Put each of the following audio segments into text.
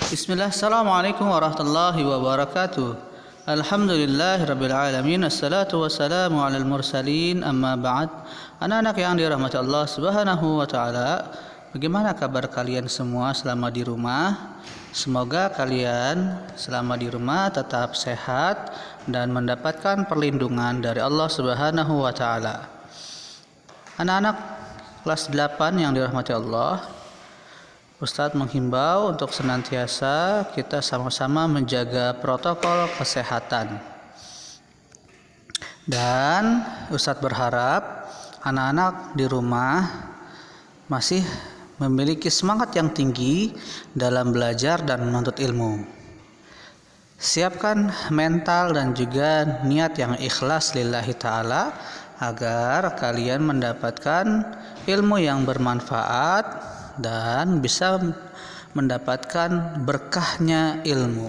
Bismillah, Assalamualaikum warahmatullahi wabarakatuh. Alhamdulillahirabbil alamin, assalatu wassalamu alal mursalin, amma ba'd. Anak-anak yang dirahmati Allah Subhanahu wa taala, bagaimana kabar kalian semua selama di rumah? Semoga kalian selama di rumah tetap sehat dan mendapatkan perlindungan dari Allah Subhanahu wa taala. Anak-anak kelas 8 yang dirahmati Allah, Ustadz menghimbau untuk senantiasa kita sama-sama menjaga protokol kesehatan. Dan Ustadz berharap anak-anak di rumah masih memiliki semangat yang tinggi dalam belajar dan menuntut ilmu. Siapkan mental dan juga niat yang ikhlas lillahi ta'ala agar kalian mendapatkan ilmu yang bermanfaat dan bisa mendapatkan berkahnya ilmu.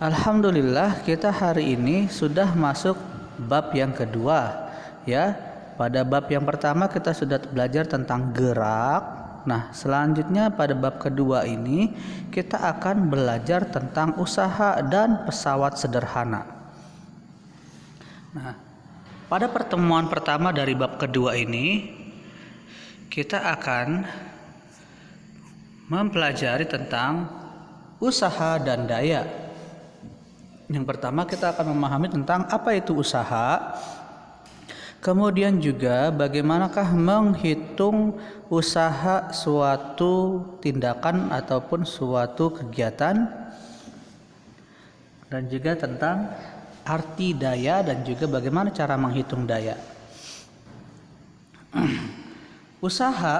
Alhamdulillah, kita hari ini sudah masuk bab yang kedua, ya. Pada bab yang pertama kita sudah belajar tentang gerak. Nah, selanjutnya pada bab kedua ini kita akan belajar tentang usaha dan pesawat sederhana. Nah, pada pertemuan pertama dari bab kedua ini kita akan mempelajari tentang usaha dan daya. Yang pertama kita akan memahami tentang apa itu usaha. Kemudian juga bagaimanakah menghitung usaha suatu tindakan ataupun suatu kegiatan. Dan juga tentang arti daya dan juga bagaimana cara menghitung daya. Usaha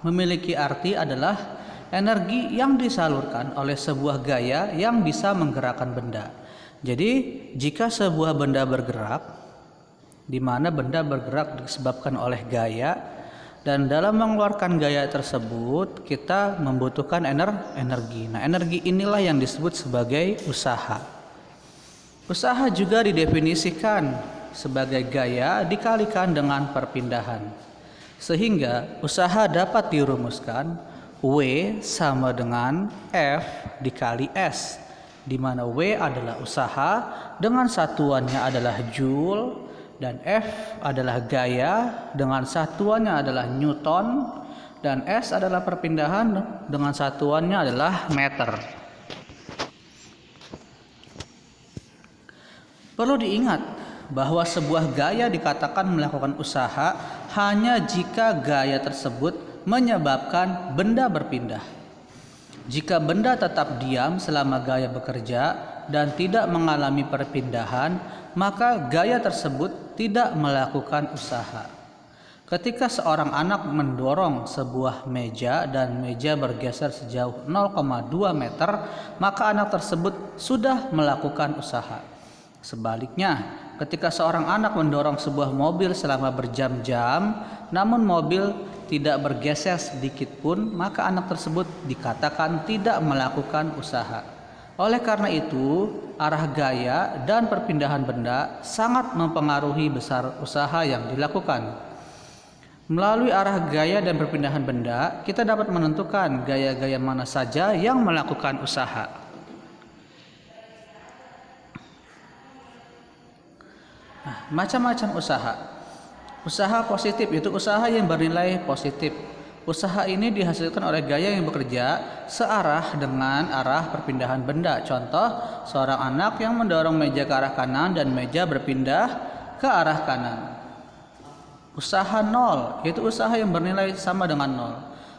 memiliki arti adalah energi yang disalurkan oleh sebuah gaya yang bisa menggerakkan benda. Jadi, jika sebuah benda bergerak, di mana benda bergerak disebabkan oleh gaya, dan dalam mengeluarkan gaya tersebut kita membutuhkan energi. Nah, energi inilah yang disebut sebagai usaha. Usaha juga didefinisikan sebagai gaya dikalikan dengan perpindahan. Sehingga usaha dapat dirumuskan W sama dengan F dikali S, di mana W adalah usaha dengan satuannya adalah joule dan F adalah gaya dengan satuannya adalah newton dan S adalah perpindahan dengan satuannya adalah meter. Perlu diingat bahwa sebuah gaya dikatakan melakukan usaha hanya jika gaya tersebut menyebabkan benda berpindah. Jika benda tetap diam selama gaya bekerja dan tidak mengalami perpindahan, maka gaya tersebut tidak melakukan usaha. Ketika seorang anak mendorong sebuah meja dan meja bergeser sejauh 0,2 meter, maka anak tersebut sudah melakukan usaha. Sebaliknya, ketika seorang anak mendorong sebuah mobil selama berjam-jam, namun mobil tidak bergeser sedikit pun, maka anak tersebut dikatakan tidak melakukan usaha. Oleh karena itu, arah gaya dan perpindahan benda sangat mempengaruhi besar usaha yang dilakukan. Melalui arah gaya dan perpindahan benda, kita dapat menentukan gaya-gaya mana saja yang melakukan usaha. Macam-macam usaha. Usaha positif itu usaha yang bernilai positif. Usaha ini dihasilkan oleh gaya yang bekerja searah dengan arah perpindahan benda. Contoh, seorang anak yang mendorong meja ke arah kanan dan meja berpindah ke arah kanan. Usaha nol yaitu usaha yang bernilai sama dengan nol.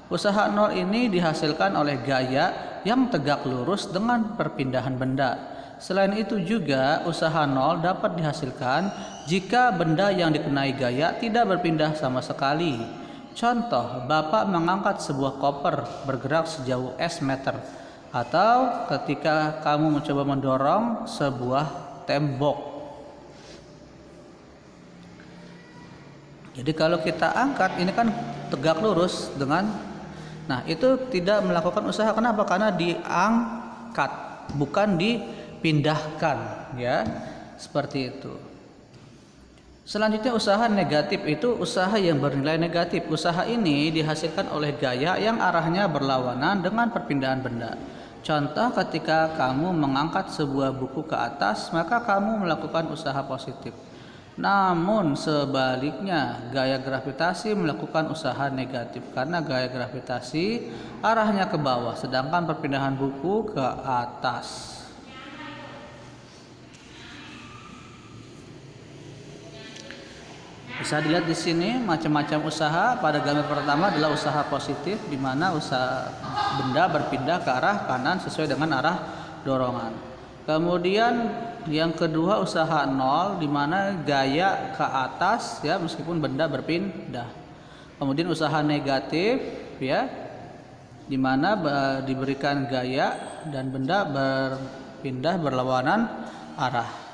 Usaha nol ini dihasilkan oleh gaya yang tegak lurus dengan perpindahan benda. Selain itu juga usaha nol dapat dihasilkan jika benda yang dikenai gaya tidak berpindah sama sekali. Contoh, Bapak mengangkat sebuah koper bergerak sejauh S meter, atau ketika kamu mencoba mendorong sebuah tembok. Jadi kalau kita angkat ini kan tegak lurus dengan, nah itu tidak melakukan usaha. Kenapa? Karena diangkat, bukan dipindahkan, ya, seperti itu. Selanjutnya usaha negatif itu usaha yang bernilai negatif. Usaha ini dihasilkan oleh gaya yang arahnya berlawanan dengan perpindahan benda. Contoh, ketika kamu mengangkat sebuah buku ke atas, maka kamu melakukan usaha positif. Namun sebaliknya, gaya gravitasi melakukan usaha negatif karena gaya gravitasi arahnya ke bawah, sedangkan perpindahan buku ke atas. Bisa dilihat di sini macam-macam usaha. Pada gambar pertama adalah usaha positif, di mana usaha benda berpindah ke arah kanan sesuai dengan arah dorongan. Kemudian yang kedua usaha nol, di mana gaya ke atas ya meskipun benda berpindah. Kemudian usaha negatif ya, di mana diberikan gaya dan benda berpindah berlawanan arah.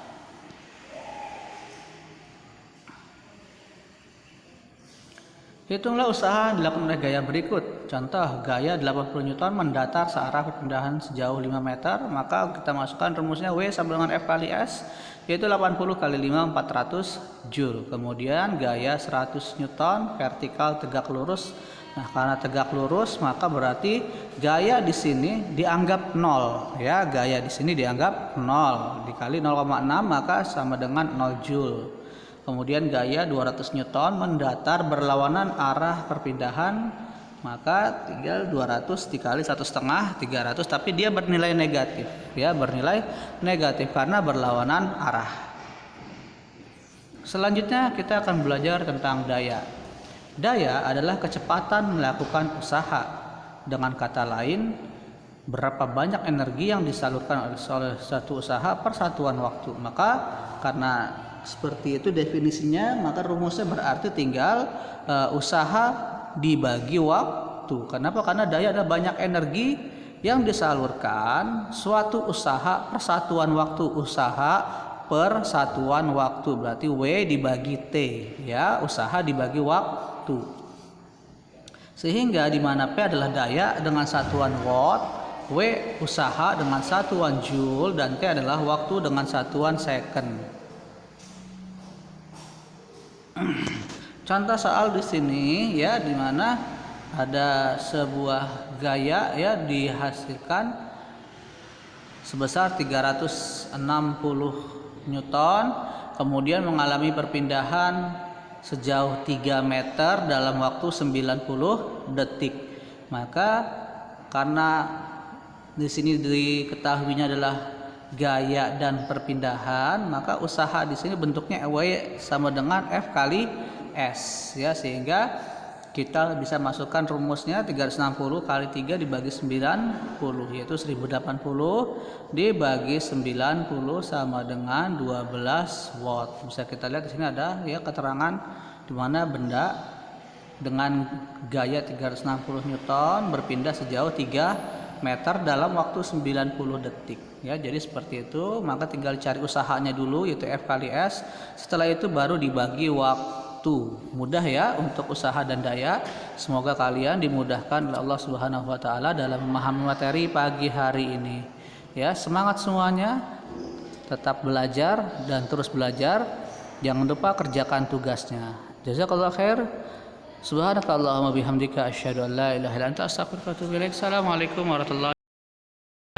Hitunglah usaha yang dilakukan oleh gaya berikut. Contoh, gaya 80 Newton mendatar searah perpindahan sejauh 5 meter, maka kita masukkan rumusnya W sama dengan F kali S, yaitu 80 kali 5 400 Joule. Kemudian gaya 100 Newton vertikal tegak lurus. Nah, karena tegak lurus maka berarti gaya di sini dianggap 0 ya. Gaya di sini dianggap 0 dikali 0,6 maka sama dengan 0 Joule. Kemudian gaya 200 Newton mendatar berlawanan arah perpindahan, maka tinggal 200 dikali 1,5 300, tapi dia bernilai negatif ya, bernilai negatif karena berlawanan arah. Selanjutnya kita akan belajar tentang daya. Daya adalah kecepatan melakukan usaha. Dengan kata lain, berapa banyak energi yang disalurkan oleh suatu usaha per satuan waktu. Maka karena seperti itu definisinya, maka rumusnya berarti tinggal usaha dibagi waktu. Kenapa? Karena daya ada banyak energi yang disalurkan suatu usaha per satuan waktu. Usaha per satuan waktu berarti W dibagi T ya, usaha dibagi waktu. Sehingga di mana P adalah daya dengan satuan watt, W usaha dengan satuan joule, dan T adalah waktu dengan satuan second. Contoh soal di sini ya, di mana ada sebuah gaya ya dihasilkan sebesar 360 Newton, kemudian mengalami perpindahan sejauh 3 meter dalam waktu 90 detik. Maka karena di sini diketahuinya adalah gaya dan perpindahan, maka usaha di sini bentuknya W sama dengan F kali S ya, sehingga kita bisa masukkan rumusnya 360 kali 3 dibagi 90 yaitu 1080 dibagi 90 sama dengan 12 watt. Bisa kita lihat di sini ada ya keterangan di mana benda dengan gaya 360 Newton berpindah sejauh 3 meter dalam waktu 90 detik ya. Jadi seperti itu, maka tinggal cari usahanya dulu yaitu F kali S, setelah itu baru dibagi waktu. Mudah ya untuk usaha dan daya. Semoga kalian dimudahkan oleh Allah Subhanahu wa taala dalam memahami materi pagi hari ini ya. Semangat semuanya, tetap belajar dan terus belajar, jangan lupa kerjakan tugasnya. Jazakallahu khair. Subhanakallahumma bihamdika asyhadu an la ilaha illa anta astaghfiruka wa atubu ilaik. Assalamualaikum warahmatullahi